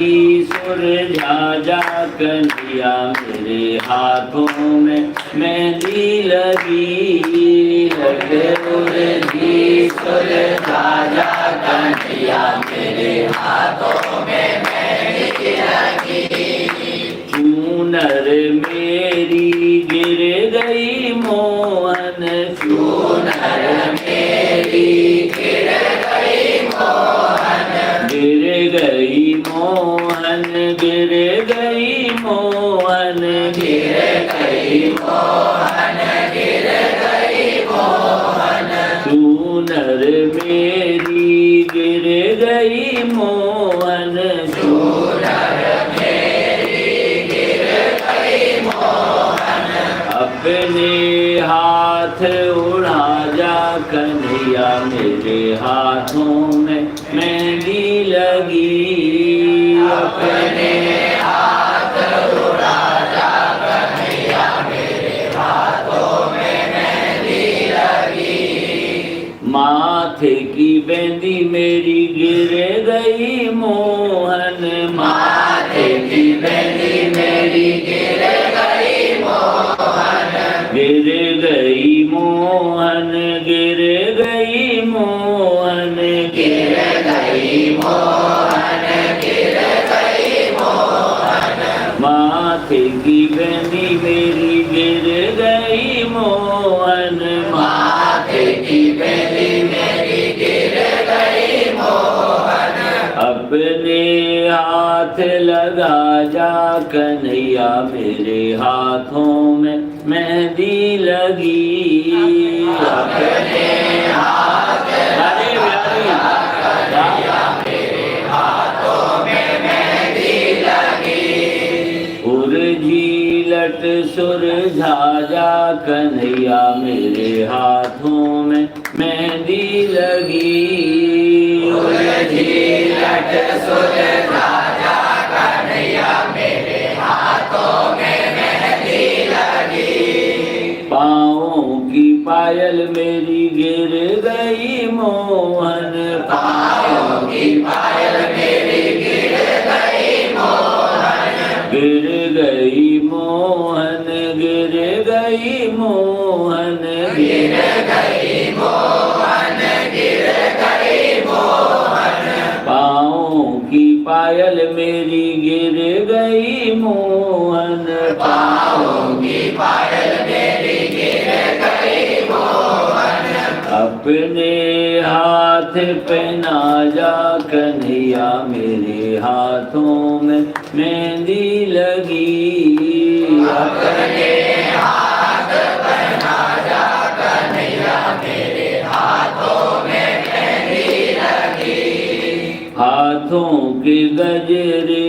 सुरझा जा कन्हैया मेरे हाथों में मेहंदी लगी लगे उर्जी सुरझा जा कन्हैया मेरे हाथों में मेहंदी लगी। चूनर मेरी गिर गई मोहन चूनर मेरी गिर गई मोहन गिर गई मोहन गिर गई मोहन गिर गई मोहन गिर गई मोहन चूनर मेरी गिर गई मोहन चूनर मेरी गिर गई मोहन अपने हाथ उड़ा जा कन्हैया मेरे हाथों में मेहंदी लगी। अपने हाथ उड़ा जा कन्हैया मेरे हाथों में मेहंदी लगी। माथे की बेंदी मेरी गिर गई मोहन माथे की बेंदी मेरी गिर गई मोहन गिर गई मोहन गिर गई मोहन गिर गई मोहन गिर गई मोहन माथे की बेंदी मेरी गिर गई मोहन माथे की बेंदी मेरी गिर गई मोहन अपने हाथ लगा जा कन्हैया मेरे हाथों में मेहंदी लगी। अपने हाथ लगा कन्हैया मेरे हाथों में मेहंदी लगी। उर्जी लट सुरझा जा कन्हैया मेरे हाथों में मेहंदी लगी। उर्जी लट सुरझा जा कन्हैया मेरे हाथों में मेहंदी लगी। पाँवों की पायल मेरी गिर गई मोहन पाँवों की पायल मेरी गिर गई मोहन गिर गई मोहन गिर गई मोहन गिर गई मोहन गिर गई मोहन पाँवों की पायल मेरी गिर गई मोहन पाँवों की पायल मेरी गिर गई मोहन अपने हाथ पहना जा कन्हैया मेरे हाथों में मेहंदी लगी। अपने हाथ पहना जा कन्हैया मेरे हाथों में मेहंदी लगी। हाथों के गजरे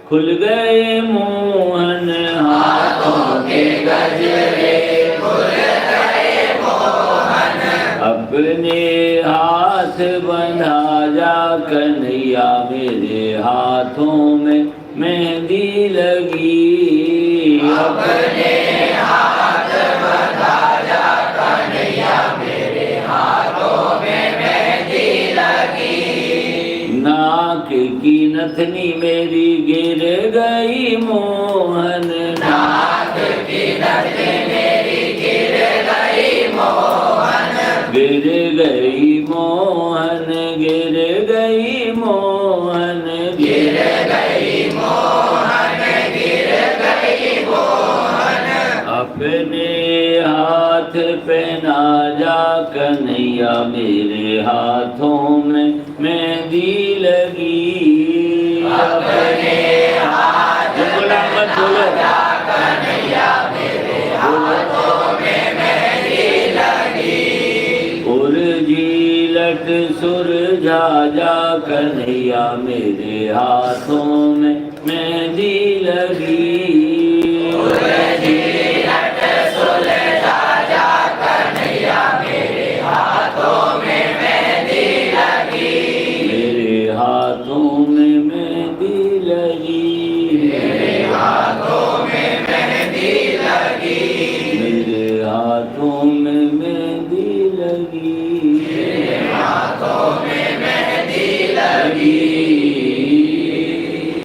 खुल गए मोहन हाथों के गजरे खुल गए मोहन अपने हाथ बंधा जा कन्हैया मेरे हाथों में मेहंदी लगी। अपने हाथ बंधा जा कन्हैया मेरे हाथों में मेहंदी लगी। नाक की नथनी मेरी गिर गई मोहन नाक की नथनी मेरी गिर गई मोहन गिर गई मोहन गिर गई मोहन गिर गई मोहन गिर गई मोहन अपने हाथ पहना जा कन्हैया मेरे हाथों में मेहंदी लगी। अपने हाथ पहना जा कन्हैया मेरे हाथों में मेहंदी लगी। उर्जी लट सुरझा जा कन्हैया मेरे हाथों में मेहंदी लगी।